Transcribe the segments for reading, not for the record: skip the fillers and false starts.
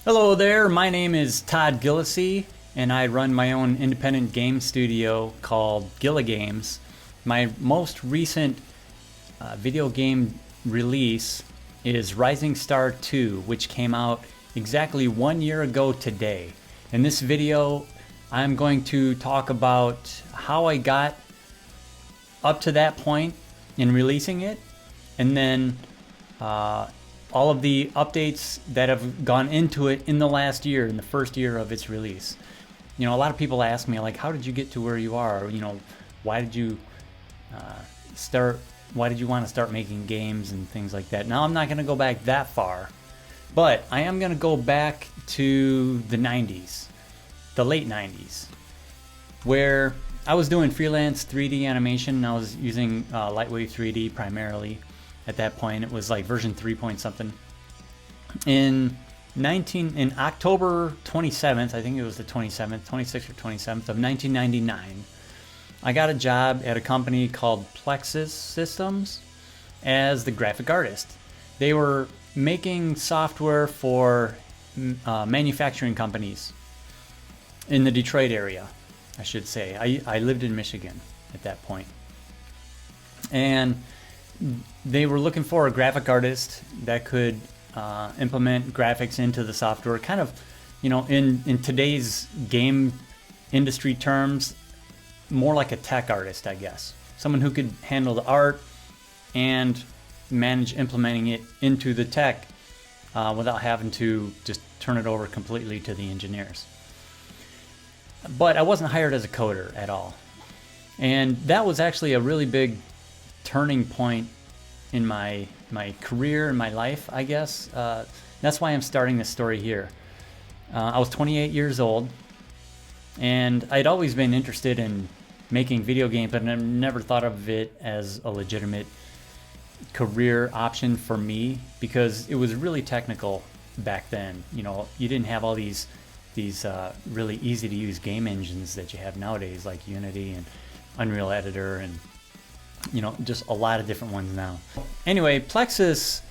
Hello there, my name is Todd Gillisee, and I run my own independent game studio called Gilla Games. My most recent video game release is Rising Star 2, which came out exactly 1 year ago today. In this video, I'm going to talk about how I got up to that point in releasing it, and then all of the updates that have gone into it in the last year, in the first year of its release. You know, a lot of people ask me, like, how did you get to where you are? You know, why did you want to start making games and things like that? Now, I'm not going to go back that far, but I am going to go back to the 90s, the late 90s, where I was doing freelance 3D animation, and I was using Lightwave 3D primarily. At that point, it was like version 3 point something. In October 27th, I think it was the 27th, 26th or 27th of 1999, I got a job at a company called Plexus Systems as the graphic artist. They were making software for manufacturing companies in the Detroit area, I should say. I lived in Michigan at that point. And they were looking for a graphic artist that could implement graphics into the software, kind of, you know, in today's game industry terms, more like a tech artist, I guess. Someone who could handle the art and manage implementing it into the tech without having to just turn it over completely to the engineers. But I wasn't hired as a coder at all. And that was actually a really big turning point in my career, in my life, I guess. That's why I'm starting this story here. I was 28 years old, and I'd always been interested in making video games, but I never thought of it as a legitimate career option for me because it was really technical back then. You know, you didn't have all these really easy to use game engines that you have nowadays, like Unity and Unreal Editor and, you know, just a lot of different ones now. Anyway, Plexus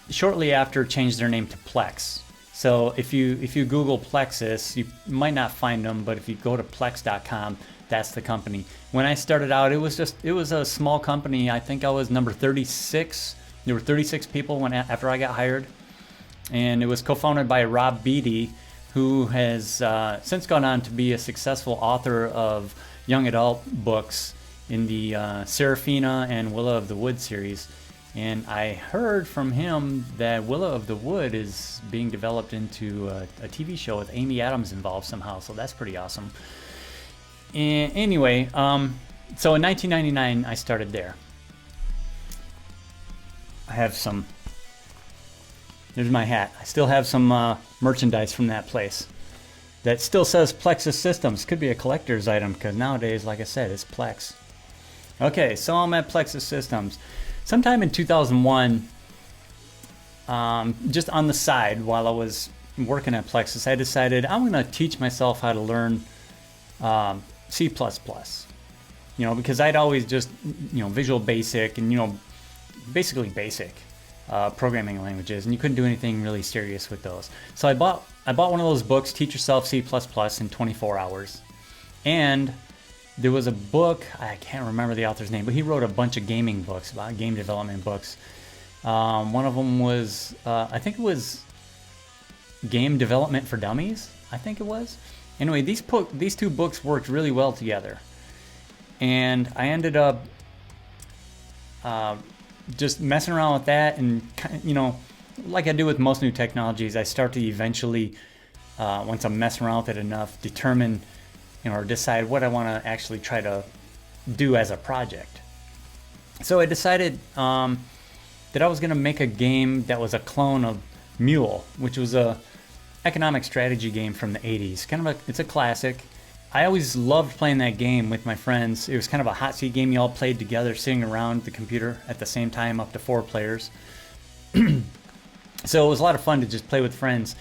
shortly after changed their name to Plex. So if you Google Plexus, you might not find them, but if you go to plex.com, that's the company. When I started out, it was a small company. I think I was number 36. There were 36 people after I got hired, and it was co-founded by Rob Beatty, who has since gone on to be a successful author of young adult books in the Serafina and Willow of the Wood series. And I heard from him that Willow of the Wood is being developed into a TV show with Amy Adams involved somehow, so that's pretty awesome. And anyway, so in 1999 I started there. I have some, there's my hat. I still have some merchandise from that place that still says Plexus Systems. Could be a collector's item because nowadays, like I said, it's Plex. Okay, so I'm at Plexus Systems. Sometime in 2001, just on the side while I was working at Plexus, I decided I'm going to teach myself how to learn C++. You know, because I'd always just, you know, Visual Basic and, you know, basically basic programming languages, and you couldn't do anything really serious with those. So I bought one of those books, Teach Yourself C++ in 24 hours. And there was a book, I can't remember the author's name, but he wrote a bunch of gaming books, about game development books. One of them was, I think it was Game Development for Dummies, I think it was. Anyway, these two books worked really well together. And I ended up just messing around with that, and, you know, like I do with most new technologies, I start to eventually, once I'm messing around with it enough, determine, you know, or decide what I want to actually try to do as a project. So I decided that I was going to make a game that was a clone of Mule, which was a economic strategy game from the 80s. It's a classic. I always loved playing that game with my friends. It was kind of a hot seat game. You all played together, sitting around the computer at the same time, up to 4 players. So it was a lot of fun to just play with friends.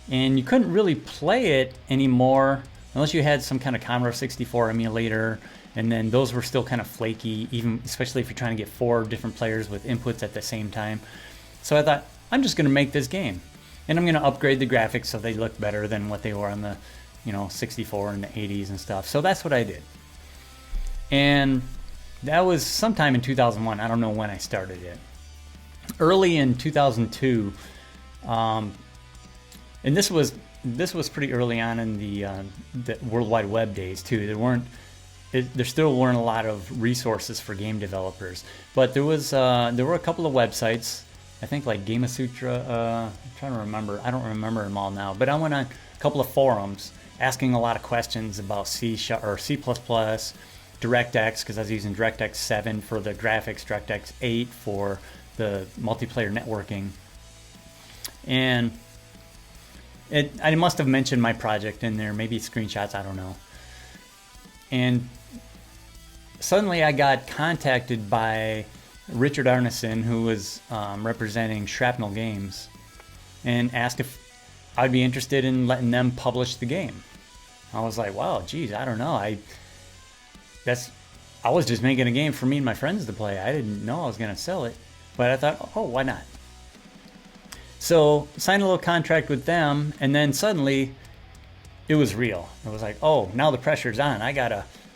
And you couldn't really play it anymore unless you had some kind of Commodore 64 emulator, and then those were still kind of flaky, even especially if you're trying to get 4 different players with inputs at the same time. So I thought, I'm just going to make this game. And I'm going to upgrade the graphics so they look better than what they were on the, 64 and the 80s and stuff. So that's what I did. And that was sometime in 2001. I don't know when I started it. Early in 2002, and this was pretty early on in the World Wide Web days too. There still weren't a lot of resources for game developers, but there were a couple of websites. I think like Gamasutra. I'm trying to remember. I don't remember them all now. But I went on a couple of forums asking a lot of questions about C# or C++, DirectX, because I was using DirectX 7 for the graphics, DirectX 8 for the multiplayer networking, and I must have mentioned my project in there, maybe screenshots, I don't know. And suddenly I got contacted by Richard Arneson, who was representing Shrapnel Games, and asked if I'd be interested in letting them publish the game. I was like, wow, geez, I don't know. I was just making a game for me and my friends to play. I didn't know I was going to sell it, but I thought, oh, why not? So signed a little contract with them, and then suddenly it was real. It was like, oh, now the pressure's on. I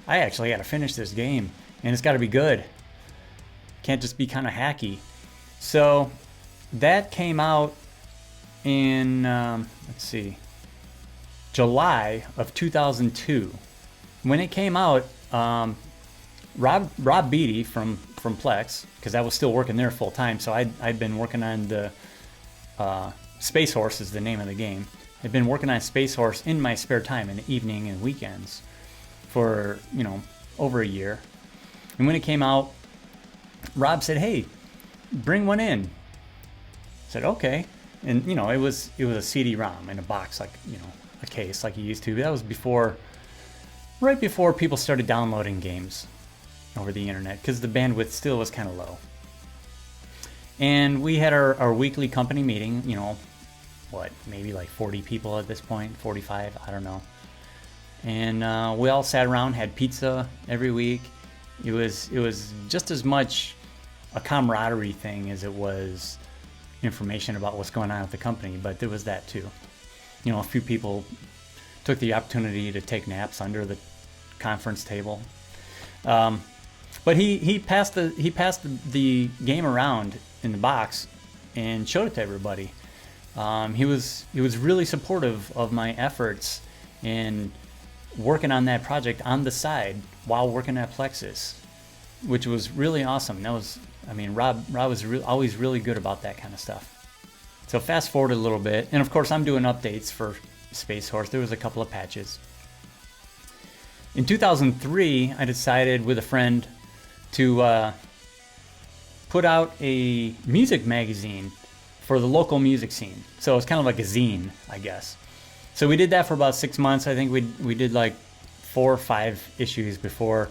actually gotta finish this game, and it's gotta be good. Can't just be kind of hacky. So that came out in July of 2002. When it came out, Rob Beatty from Plex, because I was still working there full time, so I'd been working on the Space Horse is the name of the game. I'd been working on Space Horse in my spare time in the evening and weekends for over a year. And when it came out, Rob said, "Hey, bring one in." I said, "Okay." And it was a CD-ROM in a box, like a case like you used to. That was right before people started downloading games over the internet, because the bandwidth still was kind of low. And we had our weekly company meeting, maybe like 40 people at this point, 45, I don't know. And we all sat around, had pizza every week. It was just as much a camaraderie thing as it was information about what's going on at the company, but there was that too. A few people took the opportunity to take naps under the conference table. But he passed the game around in the box and showed it to everybody. He was really supportive of my efforts in working on that project on the side while working at Plexus, which was really awesome. Rob was always really good about that kind of stuff. So fast forward a little bit, and of course I'm doing updates for Space Horse. There was a couple of patches. In 2003, I decided with a friend to put out a music magazine for the local music scene. So it's kind of like a zine, I guess. So we did that for about 6 months. I think we did like 4 or 5 issues before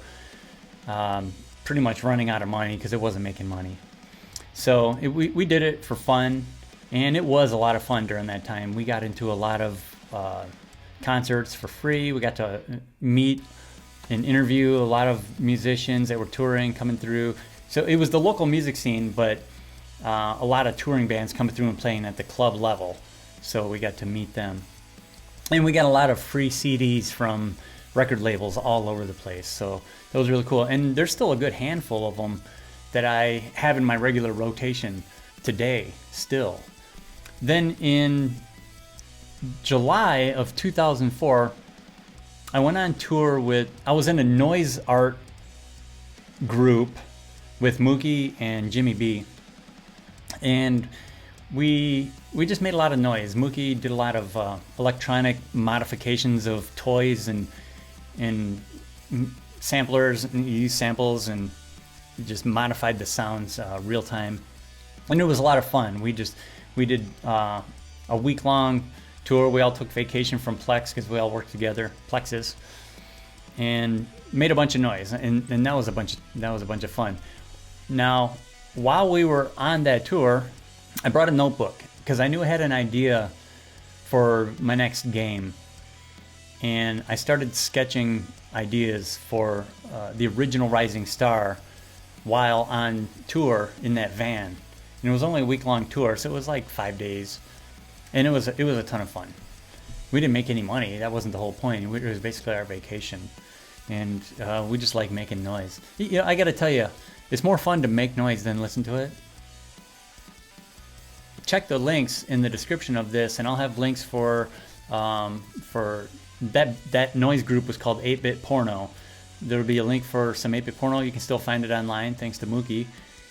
pretty much running out of money, because it wasn't making money. So we did it for fun, and it was a lot of fun during that time. We got into a lot of concerts for free. We got to meet and interview a lot of musicians that were touring, coming through. So it was the local music scene, but a lot of touring bands coming through and playing at the club level. So we got to meet them. And we got a lot of free CDs from record labels all over the place. So that was really cool. And there's still a good handful of them that I have in my regular rotation today still. Then in July of 2004, I went on tour I was in a noise art group with Mookie and Jimmy B. And we just made a lot of noise. Mookie did a lot of electronic modifications of toys and samplers, and he used samples and just modified the sounds real time. And it was a lot of fun. We did a week-long tour. We all took vacation from Plex because we all worked together, Plexus, and made a bunch of noise. And that was a bunch of fun. Now, while we were on that tour, I brought a notebook because I knew I had an idea for my next game, and I started sketching ideas for the original Rising Star while on tour in that van. And it was only a week-long tour, so it was like 5 days. And it was a ton of fun. We didn't make any money. That wasn't the whole point. It was basically our vacation. And we just like making noise. You know, I got to tell you, it's more fun to make noise than listen to it. Check the links in the description of this, and I'll have links for that noise group was called 8-Bit Porno. There'll be a link for some 8-Bit Porno. You can still find it online thanks to Mookie.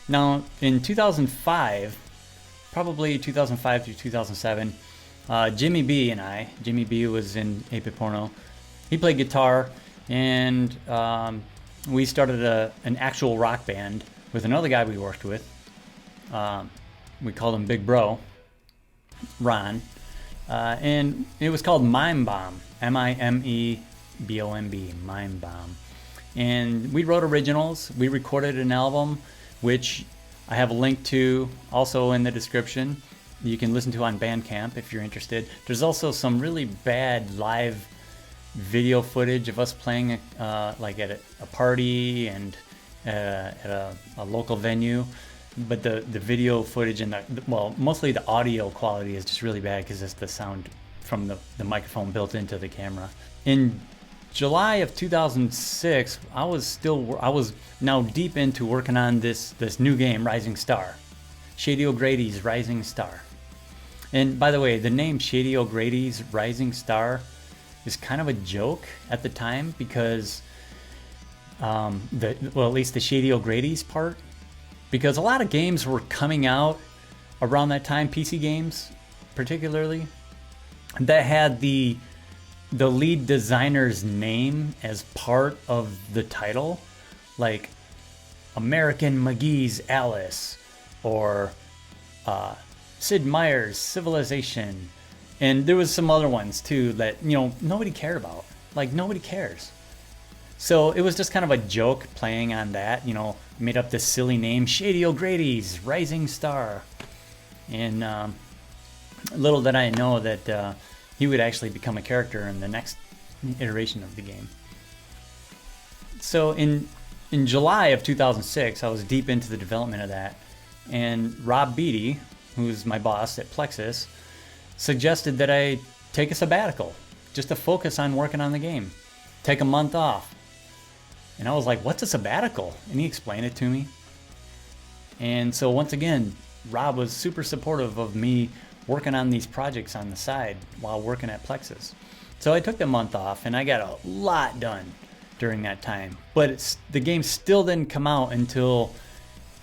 Now, in 2005, probably 2005 through 2007, Jimmy B was in 8-Bit Porno. He played guitar, and we started an actual rock band with another guy we worked with. We called him Big Bro, Ron, and it was called Mime Bomb, M-I-M-E-B-O-M-B, Mime Bomb. And we wrote originals. We recorded an album, which I have a link to also in the description. You can listen to on Bandcamp if you're interested. There's also some really bad live video footage of us playing like at a party and at a local venue. But the video footage and mostly the audio quality is just really bad because it's the sound from the microphone built into the camera. In July of 2006, I was now deep into working on this new game, Rising Star, Shady O'Grady's Rising Star. And by the way, the name Shady O'Grady's Rising Star is kind of a joke at the time because at least the Shady O'Grady's part. Because a lot of games were coming out around that time, PC games particularly, that had the lead designer's name as part of the title, like American McGee's Alice, or Sid Meier's Civilization, and there was some other ones too that, you know, nobody cared about. Like, nobody cares. So it was just kind of a joke playing on that, you know, made up this silly name, Shady O'Grady's Rising Star. And little did I know that he would actually become a character in the next iteration of the game. So in July of 2006, I was deep into the development of that. And Rob Beatty, who's my boss at Plexus, suggested that I take a sabbatical just to focus on working on the game. Take a month off. And I was like, what's a sabbatical? And he explained it to me. And so once again, Rob was super supportive of me working on these projects on the side while working at Plexus. So I took the month off and I got a lot done during that time. But the game still didn't come out until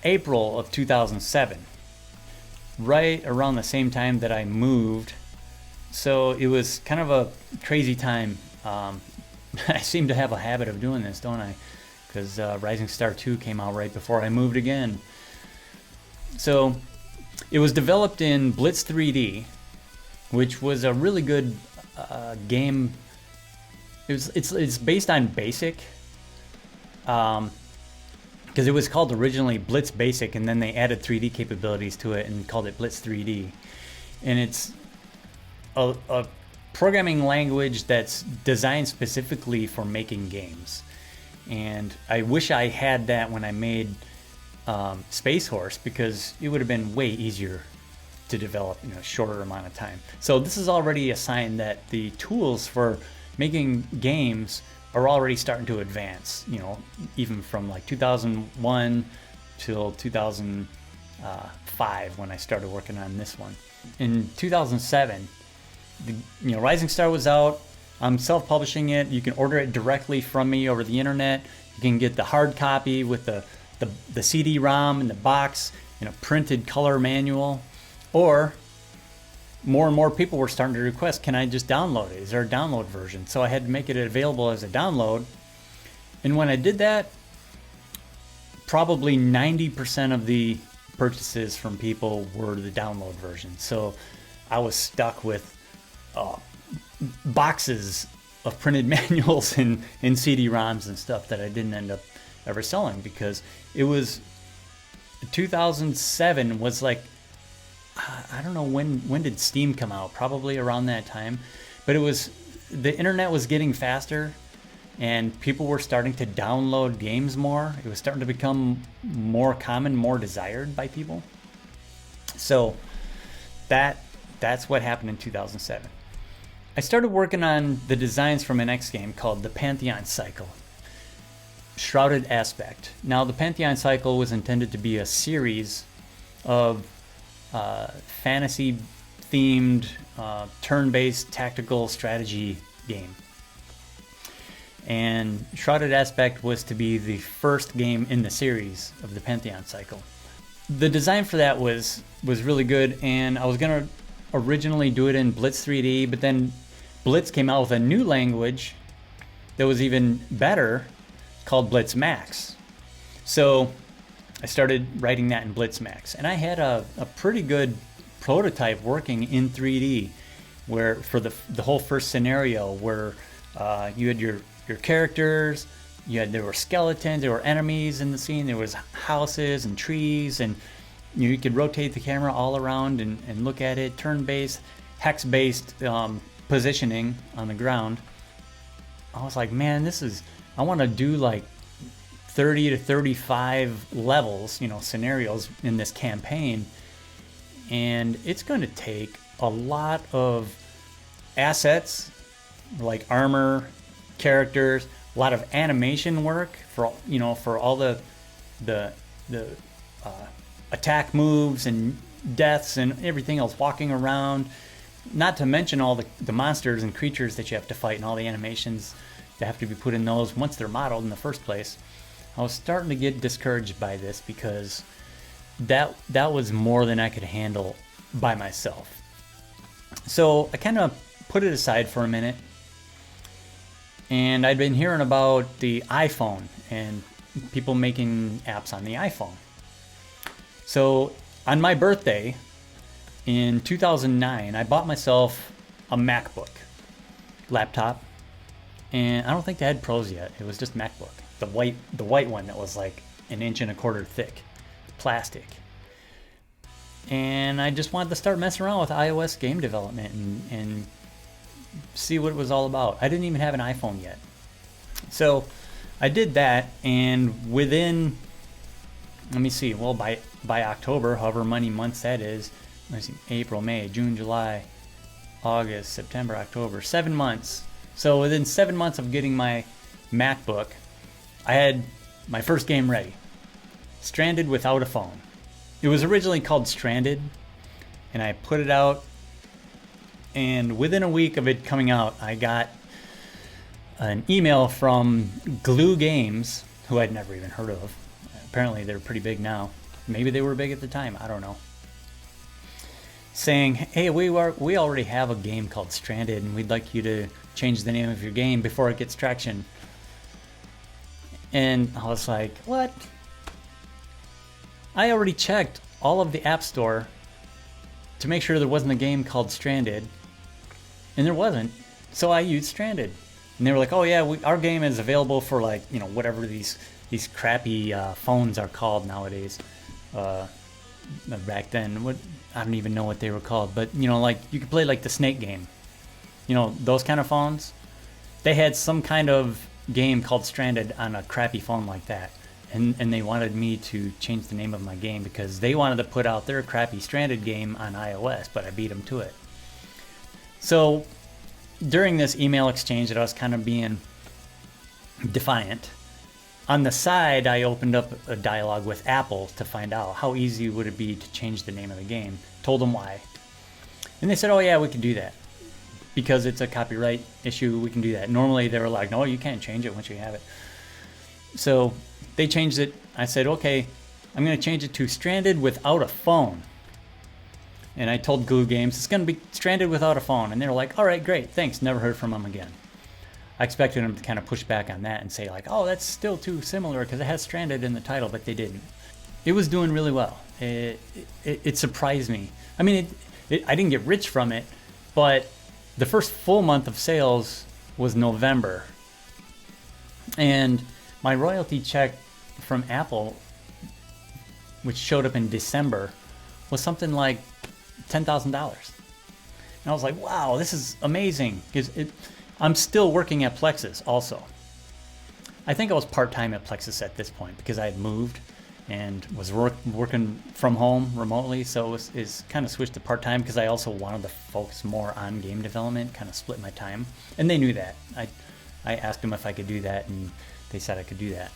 April of 2007, right around the same time that I moved. So it was kind of a crazy time. I seem to have a habit of doing this, don't I? Because Rising Star 2 came out right before I moved again. So it was developed in Blitz 3D, which was a really good game. It's based on Basic, because it was called originally Blitz Basic, and then they added 3D capabilities to it and called it Blitz 3D. And it's a programming language that's designed specifically for making games. And I wish I had that when I made Space Horse, because it would have been way easier to develop in a shorter amount of time. So this is already a sign that the tools for making games are already starting to advance, you know, even from like 2001 till 2005 when I started working on this one. In 2007, Rising Star was out. I'm self-publishing it. You can order it directly from me over the internet. You can get the hard copy with the CD-ROM in the box and a printed color manual. Or more and more people were starting to request, can I just download it? Is there a download version? So I had to make it available as a download. And when I did that, probably 90% of the purchases from people were the download version. So I was stuck with boxes of printed manuals and CD-ROMs and stuff that I didn't end up ever selling, because it was 2007 was like, I don't know when did Steam come out, probably around that time, but it was, the internet was getting faster and people were starting to download games more. It was starting to become more common, more desired by people. So that's what happened in 2007. I started working on the designs from an X game called the Pantheon Cycle. Shrouded Aspect. Now, the Pantheon Cycle was intended to be a series of fantasy-themed, turn-based tactical strategy game. And Shrouded Aspect was to be the first game in the series of the Pantheon Cycle. The design for that was really good, and I was going to originally do it in Blitz 3D, but then Blitz came out with a new language that was even better called Blitz MAX. So I started writing that in Blitz MAX, and I had a pretty good prototype working in 3D where for the whole first scenario where you had your characters, there were skeletons, there were enemies in the scene, there was houses and trees, and you could rotate the camera all around and look at it, turn-based, hex-based positioning on the ground. I was like, man, I want to do like 30 to 35 levels, scenarios in this campaign, and it's going to take a lot of assets like armor, characters, a lot of animation work for all the attack moves and deaths and everything else, walking around, not to mention all the monsters and creatures that you have to fight and all the animations that have to be put in those once they're modeled in the first place. I was starting to get discouraged by this because that was more than I could handle by myself. So I kind of put it aside for a minute, and I'd been hearing about the iPhone and people making apps on the iPhone. So on my birthday in 2009, I bought myself a MacBook laptop, and I don't think they had Pros yet. It was just MacBook, the white one that was like 1.25 inches thick, plastic. And I just wanted to start messing around with iOS game development and see what it was all about. I didn't even have an iPhone yet. So I did that, and within, let me see, well, by October, however many months that is, let's see, April, May, June, July, August, September, October, 7 months. So within 7 months of getting my MacBook, I had my first game ready, Stranded Without a Phone. It was originally called Stranded, and I put it out, and within a week of it coming out, I got an email from Glue Games, who I'd never even heard of. Apparently they're pretty big now. Maybe they were big at the time, I don't know. Saying, hey, we already have a game called Stranded, and we'd like you to change the name of your game before it gets traction. And I was like, what? I already checked all of the App Store to make sure there wasn't a game called Stranded, and there wasn't. So I used Stranded, and they were like, "Oh yeah, our game is available for like whatever these crappy phones are called nowadays." Back then, I don't even know what they were called, but like you could play like the Snake game, those kind of phones. They had some kind of game called Stranded on a crappy phone like that. And they wanted me to change the name of my game because they wanted to put out their crappy Stranded game on iOS, but I beat them to it. So during this email exchange that I was kind of being defiant, on the side I opened up a dialogue with Apple to find out how easy would it be to change the name of the game. Told them why. And they said, oh yeah, we can do that. Because it's a copyright issue, we can do that. Normally they were like, no, you can't change it once you have it. So they changed it. I said, okay, I'm going to change it to Stranded Without a Phone. And I told Glue Games, it's going to be Stranded Without a Phone. And they were like, all right, great, thanks. Never heard from them again. I expected them to kind of push back on that and say like, oh, that's still too similar because it has Stranded in the title, but they didn't. It was doing really well. It surprised me. I mean, I didn't get rich from it, but the first full month of sales was November. And my royalty check from Apple, which showed up in December, was something like $10,000. And I was like, wow, this is amazing. I'm still working at Plexus also. I think I was part-time at Plexus at this point because I had moved and was working from home remotely, so it's kind of switched to part-time because I also wanted to focus more on game development, kind of split my time, and they knew that. I asked them if I could do that, and they said I could do that.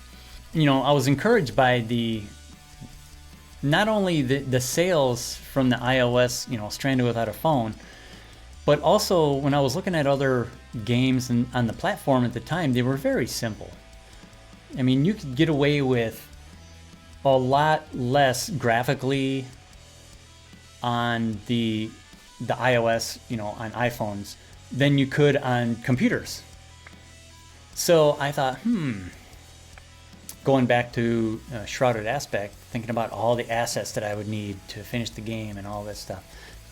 I was encouraged by not only the sales from the iOS, Stranded Without a Phone, but also when I was looking at other games on the platform at the time, they were very simple. I mean, you could get away with a lot less graphically on the iOS, on iPhones, than you could on computers. So I thought, going back to Shrouded Aspect, thinking about all the assets that I would need to finish the game and all this stuff,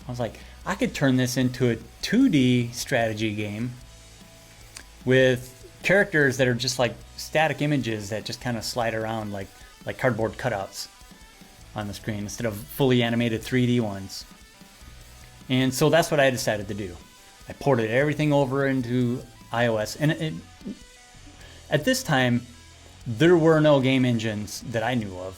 I was like, I could turn this into a 2D strategy game with characters that are just like static images that just kind of slide around like cardboard cutouts on the screen instead of fully animated 3D ones. And so that's what I decided to do. I ported everything over into iOS, and at this time there were no game engines that I knew of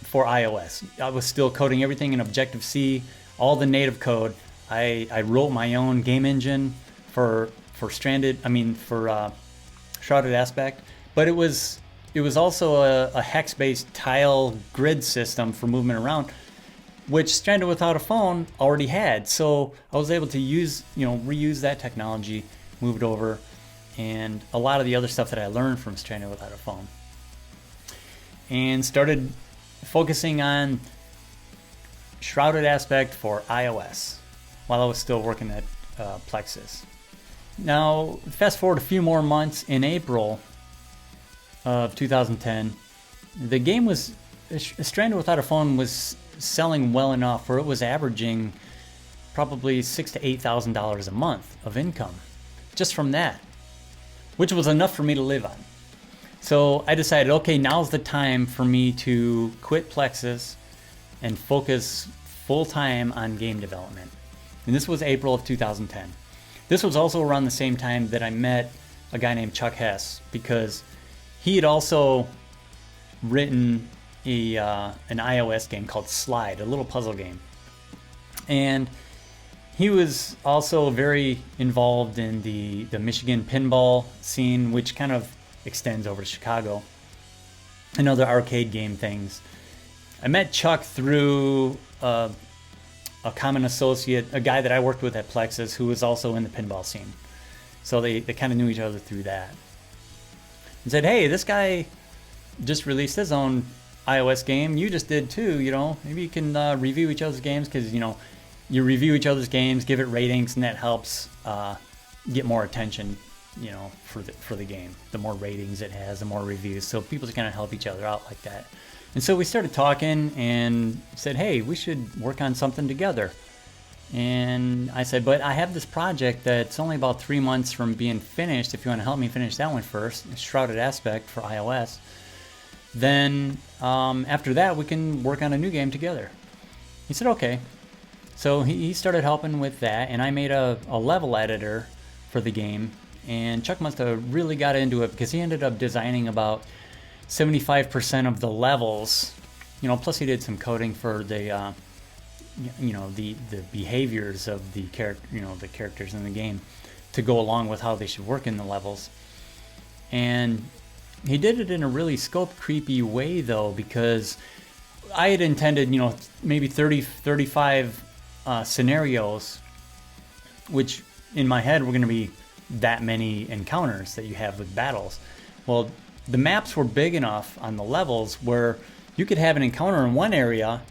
for iOS. I was still coding everything in Objective-C, all the native code. I wrote my own game engine for Shrouded Aspect, but it was also a hex-based tile grid system for movement around, which Stranded Without a Phone already had. So I was able to reuse that technology, move it over, and a lot of the other stuff that I learned from Stranded Without a Phone, and started focusing on Shrouded Aspect for iOS while I was still working at Plexus. Now, fast forward a few more months, in April of 2010, the game was, Stranded Without a Phone was selling well enough where it was averaging probably $6,000 to $8,000 a month of income just from that, which was enough for me to live on. So I decided, okay, now's the time for me to quit Plexus and focus full time on game development. And this was April of 2010. This was also around the same time that I met a guy named Chuck Hess, because he had also written an iOS game called Slide, a little puzzle game. And he was also very involved in the Michigan pinball scene, which kind of extends over to Chicago, and other arcade game things. I met Chuck through a common associate, a guy that I worked with at Plexus who was also in the pinball scene. So they kind of knew each other through that. And said, hey, this guy just released his own iOS game. You just did too, maybe you can review each other's games, because, you review each other's games, give it ratings, and that helps get more attention, for the game. The more ratings it has, the more reviews. So people just kind of help each other out like that. And so we started talking and said, hey, we should work on something together. And I said, but I have this project that's only about 3 months from being finished. If you want to help me finish that one first, Shrouded Aspect for iOS, then after that we can work on a new game together. He said, okay. So he started helping with that, and I made a level editor for the game. And Chuck must have really got into it, because he ended up designing about 75% of the levels, plus he did some coding for the the behaviors of the characters in the game to go along with how they should work in the levels. And he did it in a really scope creepy way, though, because I had intended, maybe 35 scenarios, which in my head were going to be that many encounters that you have with battles. Well, the maps were big enough on the levels where you could have an encounter in one area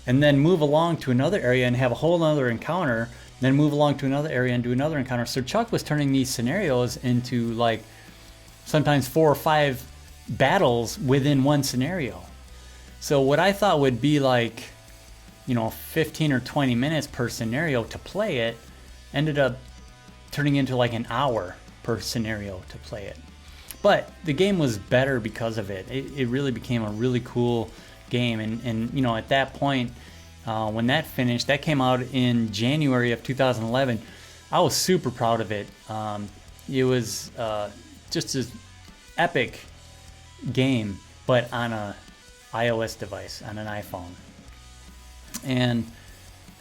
and then move along to another area and have a whole other encounter, then move along to another area and do another encounter. So Chuck was turning these scenarios into like sometimes 4 or 5 battles within one scenario. So what I thought would be like, 15 or 20 minutes per scenario to play it ended up turning into like an hour per scenario to play it. But the game was better because of it. It really became a really cool game. And at that point, when that finished, that came out in January of 2011. I was super proud of it. It was just an epic game, but on a iOS device on an iPhone. And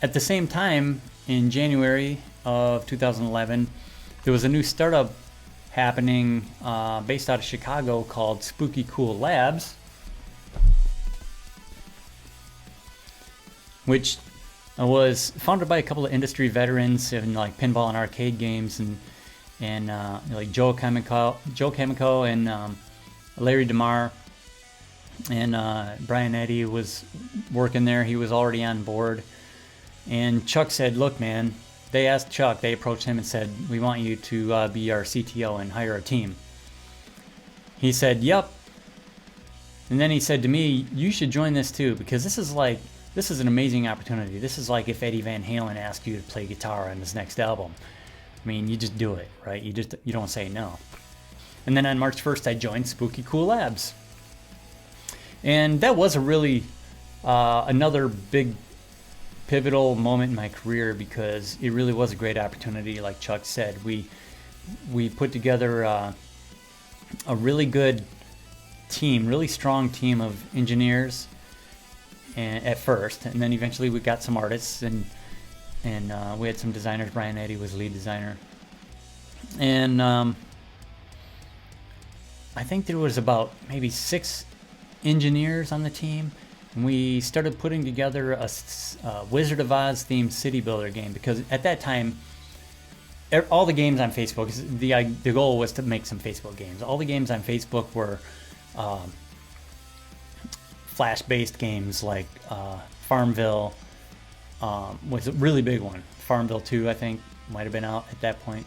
at the same time, in January of 2011, there was a new startup happening based out of Chicago called Spooky Cool Labs, which was founded by a couple of industry veterans in like pinball and arcade games, and like Joe Chemico and Larry DeMar, and Brian Eddy was working there. He was already on board, and Chuck said, "Look, man." They asked Chuck. They approached him and said, "We want you to be our CTO and hire a team." He said, "Yep." And then he said to me, "You should join this too, because this is an amazing opportunity. This is like if Eddie Van Halen asked you to play guitar on his next album. I mean, you just do it, right? You don't say no." And then on March 1st, I joined Spooky Cool Labs. And that was a really another big pivotal moment in my career, because it really was a great opportunity. Like Chuck said, we put together a really good team, really strong team of engineers, and at first, and then eventually we got some artists, and we had some designers. Brian Eddy was lead designer, and I think there was about maybe 6 engineers on the team, and we started putting together a Wizard of Oz themed city builder game, because at that time all the games on Facebook, the goal was to make some Facebook games. All the games on Facebook were Flash-based games, like Farmville was a really big one. Farmville 2, I think, might have been out at that point.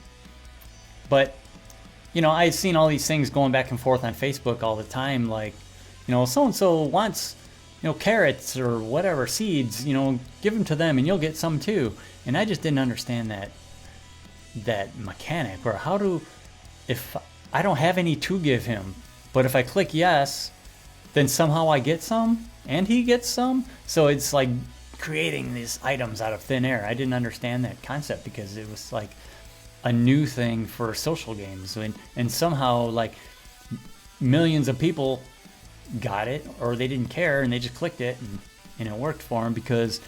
But, I had seen all these things going back and forth on Facebook all the time, like, so-and-so wants, carrots or whatever, seeds, give them to them and you'll get some too. And I just didn't understand that mechanic, or if I don't have any to give him, but if I click yes, then somehow I get some and he gets some. So it's like creating these items out of thin air. I didn't understand that concept, because it was like a new thing for social games, and somehow like millions of people got it, or they didn't care and they just clicked it, and it worked for them, because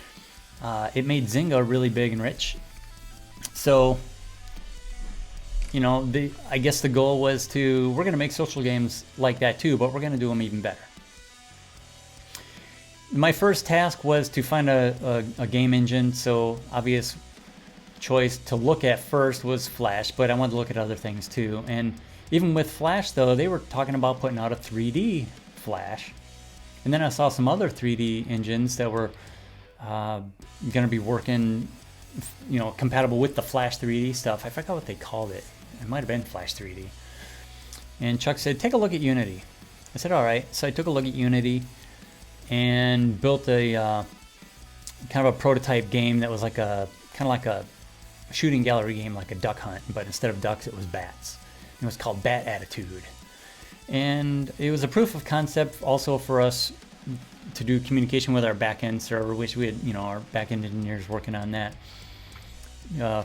it made Zynga really big and rich. So I guess the goal was we're going to make social games like that too, but we're going to do them even better. My first task was to find a game engine. So obvious choice to look at first was Flash, but I wanted to look at other things too. And even with Flash, though, they were talking about putting out a 3D Flash. And then I saw some other 3D engines that were going to be working, compatible with the Flash 3D stuff. I forgot what they called it. It might have been Flash 3D. And Chuck said, "Take a look at Unity." I said, "All right." So I took a look at Unity and built a kind of a prototype game that was like a shooting gallery game, like a duck hunt, but instead of ducks, it was bats. It was called Bat Attitude. And it was a proof of concept also for us to do communication with our back-end server, which we had, our back-end engineers working on that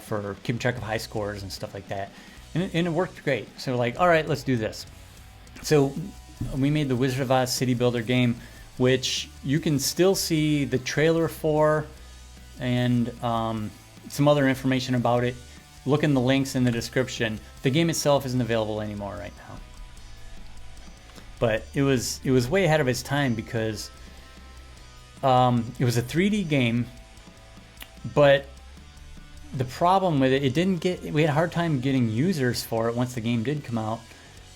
for keeping track of high scores and stuff like that. And it worked great. So we're like, all right, let's do this. So we made the Wizard of Oz City Builder game, which you can still see the trailer for, and some other information about it. Look in the links in the description. The game itself isn't available anymore right now. But it was way ahead of its time, because it was a 3D game, but the problem with it, we had a hard time getting users for it once the game did come out,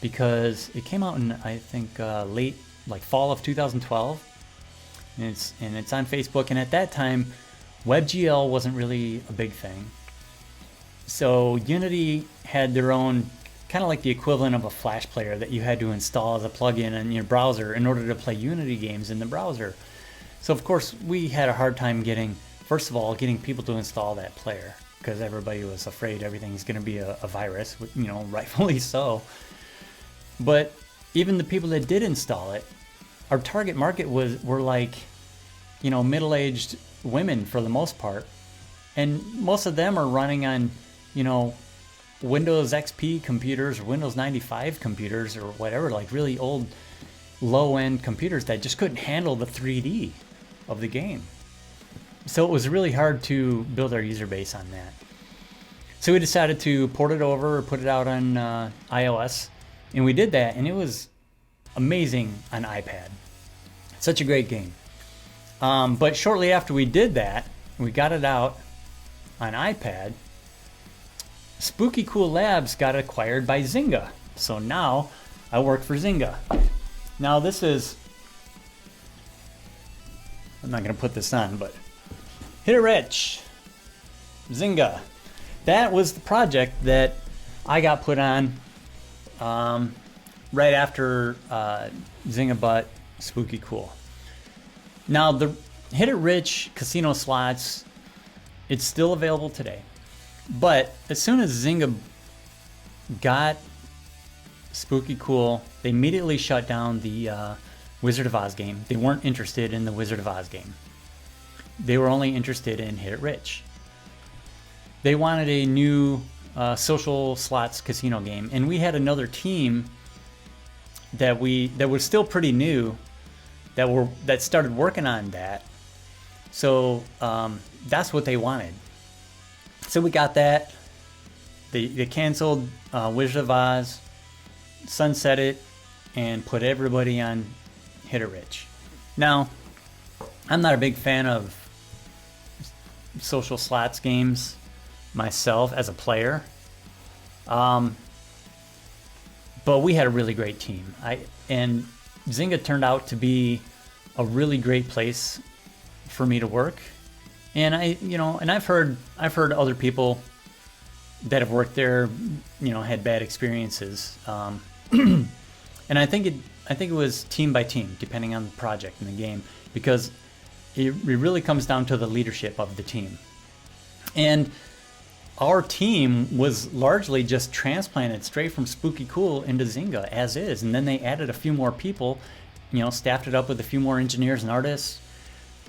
because it came out in, I think, late, like fall of 2012, and it's on Facebook. And at that time, WebGL wasn't really a big thing. So Unity had their own, kind of like the equivalent of a Flash player that you had to install as a plugin in your browser in order to play Unity games in the browser. So of course we had a hard time getting people to install that player, because everybody was afraid everything's going to be a virus, rightfully so. But even the people that did install it, our target market were like, middle-aged women for the most part, and most of them are running on, Windows XP computers or Windows 95 computers or whatever, like really old low-end computers that just couldn't handle the 3D of the game. So it was really hard to build our user base on that. So we decided to port it over or put it out on iOS, and we did that, and it was amazing on iPad. Such a great game. But shortly after we did that, we got it out on iPad, Spooky Cool Labs got acquired by Zynga. So now I work for Zynga. Now this is, I'm not going to put this on, but Hit It Rich, Zynga. That was the project that I got put on right after Zynga bought Spooky Cool. Now the Hit It Rich casino slots, it's still available today. But as soon as Zynga got Spooky Cool, they immediately shut down the Wizard of Oz game. They weren't interested in the Wizard of Oz game. They were only interested in Hit It Rich. They wanted a new social slots casino game, and we had another team that was still pretty new that started working on that. So that's what they wanted. So we got that. They canceled Wizard of Oz, sunset it, and put everybody on Hit It Rich. Now, I'm not a big fan of social slots games myself as a player, but we had a really great team. And Zynga turned out to be a really great place for me to work. And I've heard other people that have worked there, had bad experiences. And I think it was team by team, depending on the project and the game, because it really comes down to the leadership of the team. And our team was largely just transplanted straight from Spooky Cool into Zynga as is, and then they added a few more people, staffed it up with a few more engineers and artists.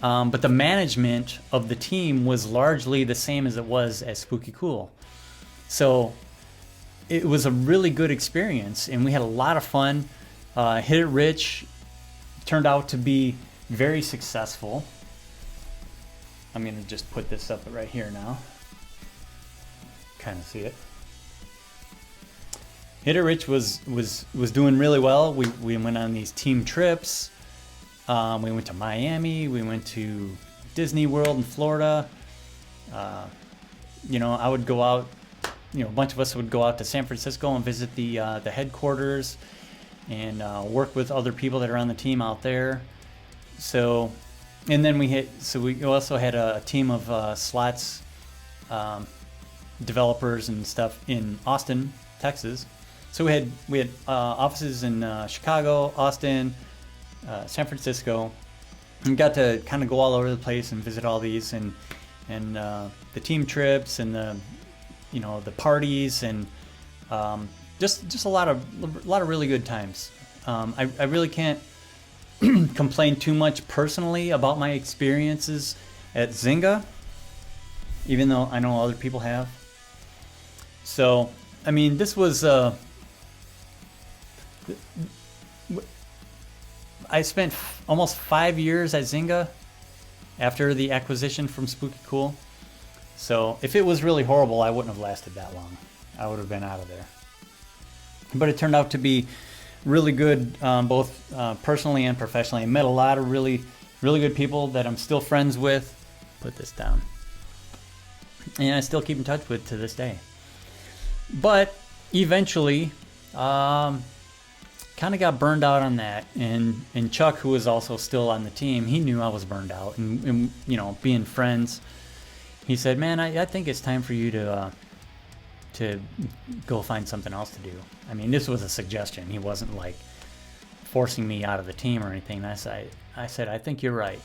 But the management of the team was largely the same as it was at Spooky Cool. So it was a really good experience, and we had a lot of fun. Hit It Rich turned out to be very successful. I'm going to just put this up right here now. Kind of see it. Hit It Rich was doing really well. We went on these team trips. We went to Miami. We went to Disney World in Florida. I would go out. A bunch of us would go out to San Francisco and visit the headquarters and work with other people that are on the team out there. So, and then we also had a team of slots developers and stuff in Austin, Texas. So we had offices in Chicago, Austin, San Francisco, and got to kind of go all over the place and visit all these and the team trips and the parties and just a lot of really good times. I really can't complain too much personally about my experiences at Zynga, even though I know other people have. So, I mean, this was I spent almost 5 years at Zynga after the acquisition from Spooky Cool. So if it was really horrible, I wouldn't have lasted that long. I would have been out of there. But it turned out to be really good, both personally and professionally. I met a lot of really, really good people that I'm still friends with. Put this down. And I still keep in touch with to this day. But eventually, kind of got burned out on that. And Chuck, who was also still on the team, he knew I was burned out. And being friends, he said, "Man, I think it's time for you to go find something else to do." I mean, this was a suggestion. He wasn't like forcing me out of the team or anything. And I said, "I think you're right."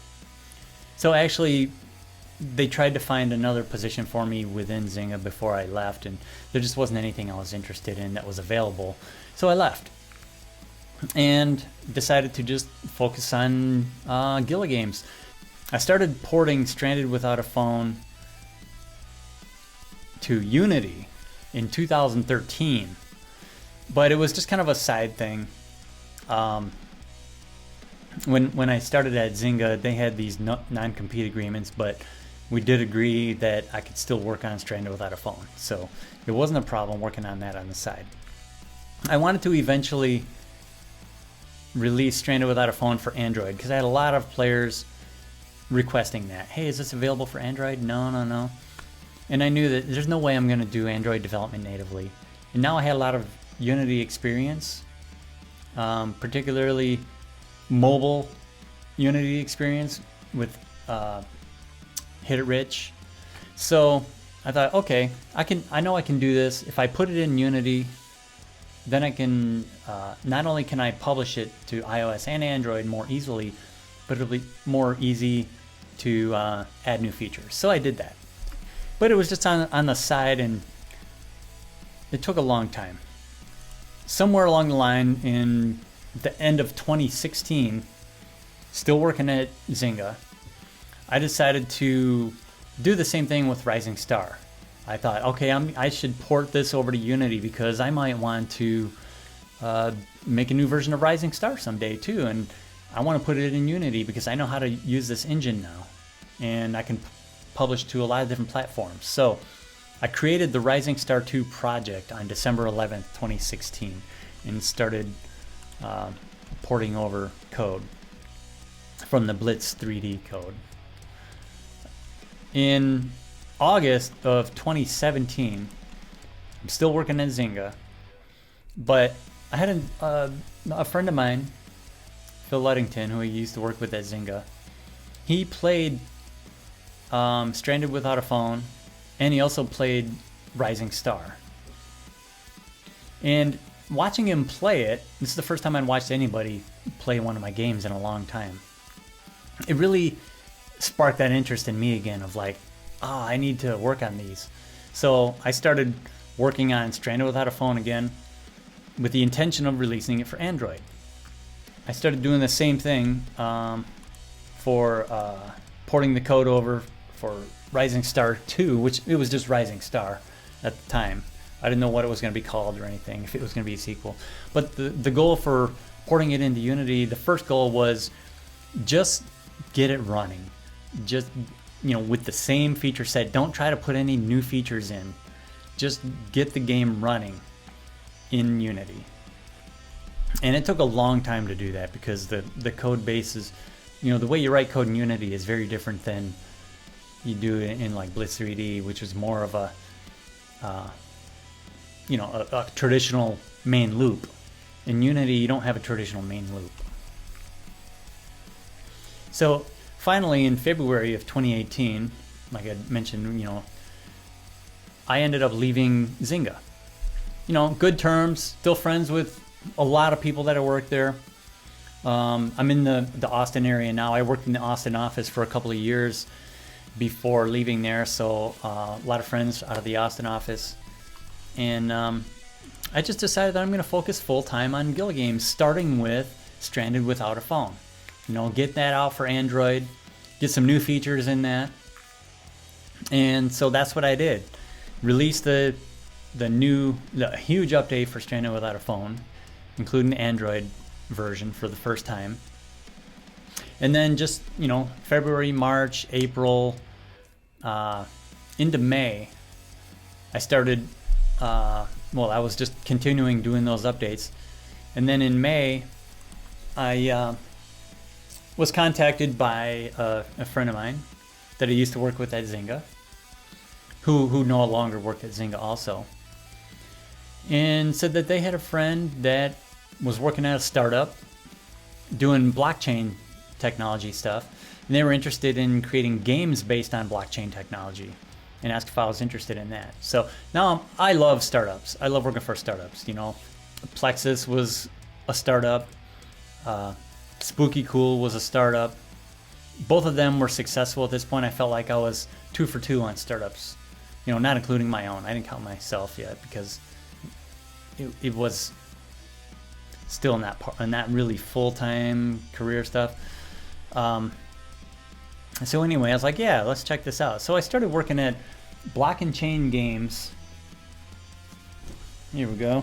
So actually, they tried to find another position for me within Zynga before I left, and there just wasn't anything I was interested in that was available. So I left and decided to just focus on Guerrilla games. I started porting Stranded Without a Phone to Unity in 2013, but it was just kind of a side thing. when I started at Zynga, they had these non-compete agreements, but we did agree that I could still work on Stranded Without a Phone. So it wasn't a problem working on that on the side. I wanted to eventually release Stranded Without a Phone for Android because I had a lot of players requesting that. Hey, is this available for Android? No. And I knew that there's no way I'm going to do Android development natively. And now I had a lot of Unity experience, particularly mobile Unity experience with Hit It Rich. So I thought, okay, I know I can do this. If I put it in Unity, then I can, not only can I publish it to iOS and Android more easily, but it'll be more easy to add new features. So I did that. But it was just on the side, and it took a long time. Somewhere along the line in the end of 2016, still working at Zynga, I decided to do the same thing with Rising Star. I thought, okay, I should port this over to Unity because I might want to make a new version of Rising Star someday too, and I want to put it in Unity because I know how to use this engine now, and I can publish to a lot of different platforms. So I created the Rising Star 2 project on December 11th, 2016, and started porting over code from the Blitz 3D code. In August of 2017, I'm still working at Zynga, but I had a friend of mine, Phil Luddington, who I used to work with at Zynga. He played Stranded Without a Phone, and he also played Rising Star. And watching him play it, this is the first time I'd watched anybody play one of my games in a long time. It really sparked that interest in me again of like, I need to work on these. So I started working on Stranded Without a Phone again with the intention of releasing it for Android. I started doing the same thing for porting the code over for Rising Star 2, which it was just Rising Star at the time. I didn't know what it was going to be called or anything, if it was going to be a sequel. But the goal for porting it into Unity, the first goal was just get it running. Just, with the same feature set. Don't try to put any new features in. Just get the game running in Unity. And it took a long time to do that because the code base is, the way you write code in Unity is very different than you do in like Blitz 3D, which is more of a traditional main loop. In Unity, you don't have a traditional main loop. So finally, in February of 2018, like I mentioned, I ended up leaving Zynga. Good terms, still friends with a lot of people that I work there. I'm in the Austin area now. I worked in the Austin office for a couple of years before leaving there, so a lot of friends out of the Austin office. And I just decided that I'm going to focus full-time on Guild games, starting with Stranded Without a Phone. Get that out for Android, get some new features in that. And so that's what I did. Released the huge update for Stranded Without a Phone, including the Android version for the first time. And then just, February, March, April, into May, I started, I was just continuing doing those updates. And then in May, I was contacted by a friend of mine that I used to work with at Zynga, who no longer worked at Zynga also, and said that they had a friend that was working at a startup doing blockchain technology stuff, and they were interested in creating games based on blockchain technology, and asked if I was interested in that. So now I love startups. I love working for startups. Plexus was a startup. Spooky Cool was a startup. Both of them were successful at this point. I felt like I was 2 for 2 on startups, not including my own. I didn't count myself yet because it was still in that really full-time career stuff. So anyway, I was like, yeah, let's check this out. So I started working at Block and Chain Games. Here we go.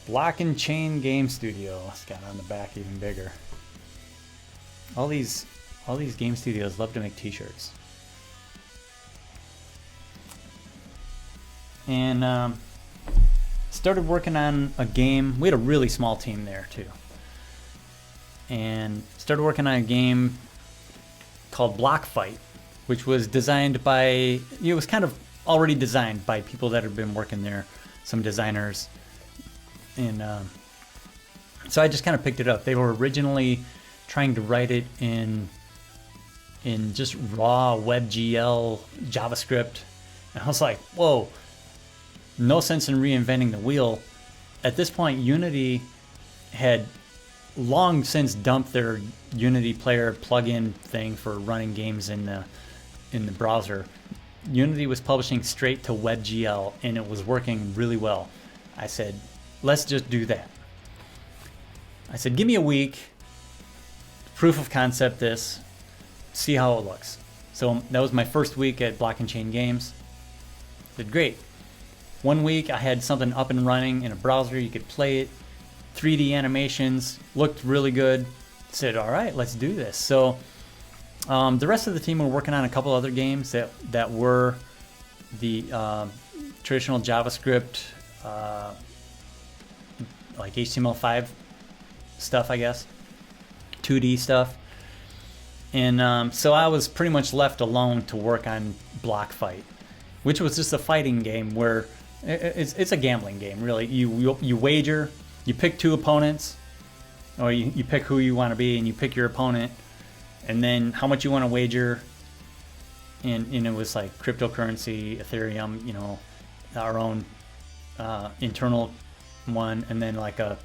Block and Chain Game Studio. It's got on the back even bigger. All these game studios love to make t-shirts. And started working on a game. We had a really small team there too. And started working on a game called Block Fight, which was designed by, it was kind of already designed by people that had been working there, some designers. And so I just kind of picked it up. They were originally trying to write it in just raw WebGL JavaScript. And I was like, whoa, no sense in reinventing the wheel. At this point, Unity had long since dumped their Unity player plugin thing for running games in the browser. Unity was publishing straight to WebGL, and it was working really well. I said, let's just do that. I said, give me a week, proof of concept this, see how it looks. So that was my first week at Block and Chain Games. Did great. 1 week I had something up and running in a browser, you could play it, 3D animations, looked really good. Said, all right, let's do this. So the rest of the team were working on a couple other games that were the traditional JavaScript, like HTML5 stuff, I guess, 2D stuff. And so I was pretty much left alone to work on Block Fight, which was just a fighting game where it's a gambling game, really. You wager, you pick two opponents, or you pick who you want to be, and you pick your opponent, and then how much you want to wager. And it was like cryptocurrency, Ethereum, you know, our own internal one, and then like a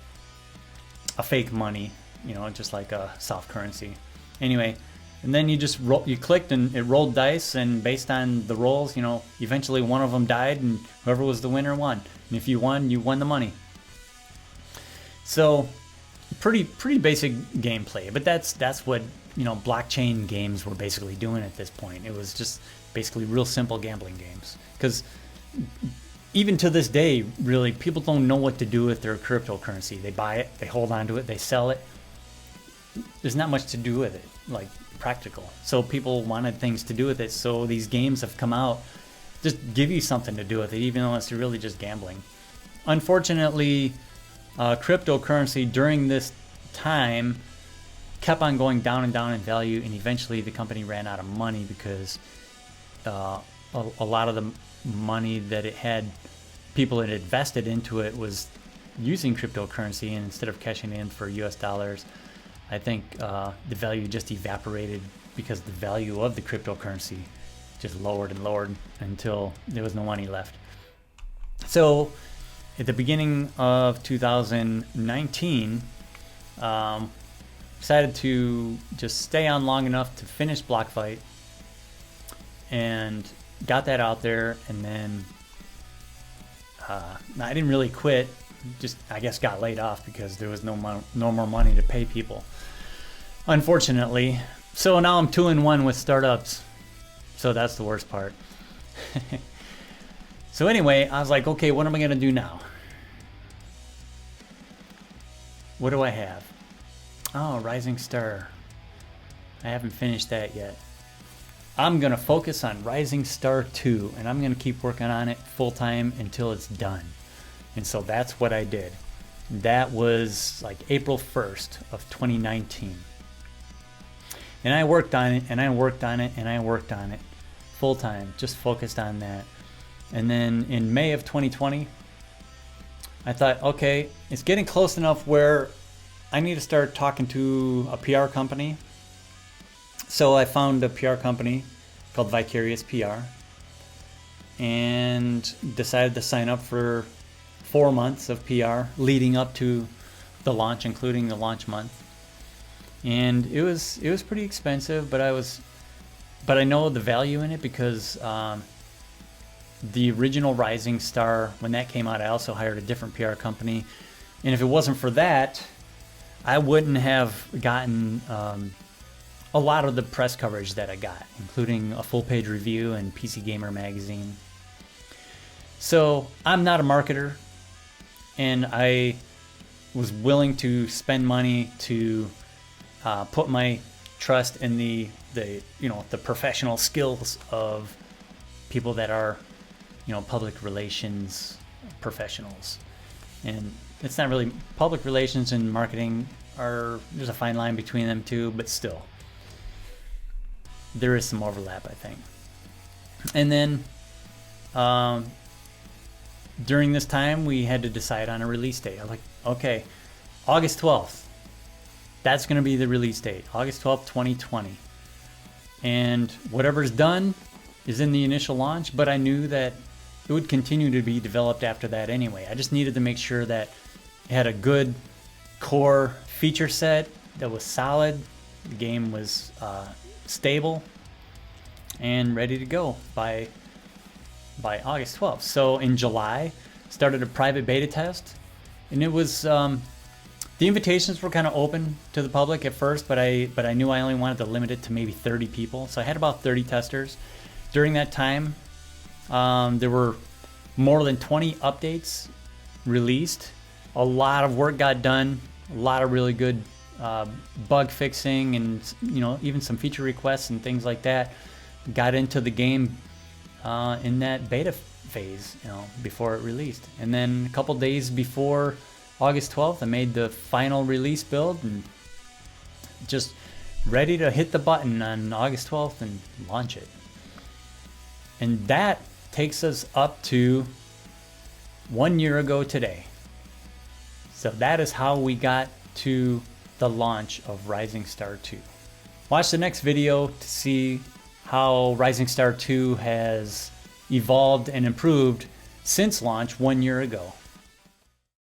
fake money, you know, just like a soft currency. Anyway, and then you just you clicked and it rolled dice, and based on the rolls, you know, eventually one of them died, and whoever was the winner won. And if you won the money. So pretty basic gameplay, but that's what, you know, blockchain games were basically doing at this point. It was just basically real simple gambling games, because even to this day, really, people don't know what to do with their cryptocurrency. They buy it, they hold on to it, they sell it. There's not much to do with it, like practical. So people wanted things to do with it, so these games have come out just give you something to do with it, even though it's really just gambling. Unfortunately, cryptocurrency during this time kept on going down and down in value, and eventually the company ran out of money because a lot of the money that it had, people had invested into it, was using cryptocurrency, and instead of cashing in for US dollars, I think the value just evaporated because the value of the cryptocurrency just lowered and lowered until there was no money left. So at the beginning of 2019, decided to just stay on long enough to finish Block Fight, and got that out there. And then I didn't really quit, just I guess got laid off because there was no more money to pay people, unfortunately. So now I'm 2-in-1 with startups, so that's the worst part. So anyway, I was like, okay, what am I gonna do now? What do I have? Oh, Rising Star. I haven't finished that yet. I'm gonna focus on Rising Star 2, and I'm gonna keep working on it full time until it's done. And so that's what I did. That was like April 1st of 2019. And I worked on it, and I worked on it, and I worked on it full time, just focused on that. And then in May of 2020, I thought, okay, it's getting close enough where I need to start talking to a PR company. So I found a PR company called Vicarious PR and decided to sign up for 4 months of PR leading up to the launch, including the launch month. And it was pretty expensive, but I know the value in it because the original Rising Star, when that came out, I also hired a different PR company. And if it wasn't for that, I wouldn't have gotten a lot of the press coverage that I got, including a full-page review in PC Gamer magazine. So I'm not a marketer, and I was willing to spend money to put my trust in the the professional skills of people that are public relations professionals. And it's not really, public relations and marketing there's a fine line between them two, but still there is some overlap, I think. And then during this time we had to decide on a release date. I was like, okay, August 12th, that's going to be the release date, August 12th, 2020. And whatever's done is in the initial launch, but I knew that it would continue to be developed after that anyway. I just needed to make sure that it had a good core feature set that was solid, the game was stable and ready to go by August 12th. So in July, started a private beta test, and it was the invitations were kind of open to the public at first, but I knew I only wanted to limit it to maybe 30 people. So I had about 30 testers. During that time, there were more than 20 updates released. A lot of work got done, a lot of really good bug fixing, and even some feature requests and things like that got into the game in that beta phase, before it released. And then a couple days before August 12th, I made the final release build and just ready to hit the button on August 12th and launch it. And that takes us up to 1 year ago today. So that is how we got to the launch of Rising Star 2. Watch the next video to see how Rising Star 2 has evolved and improved since launch 1 year ago.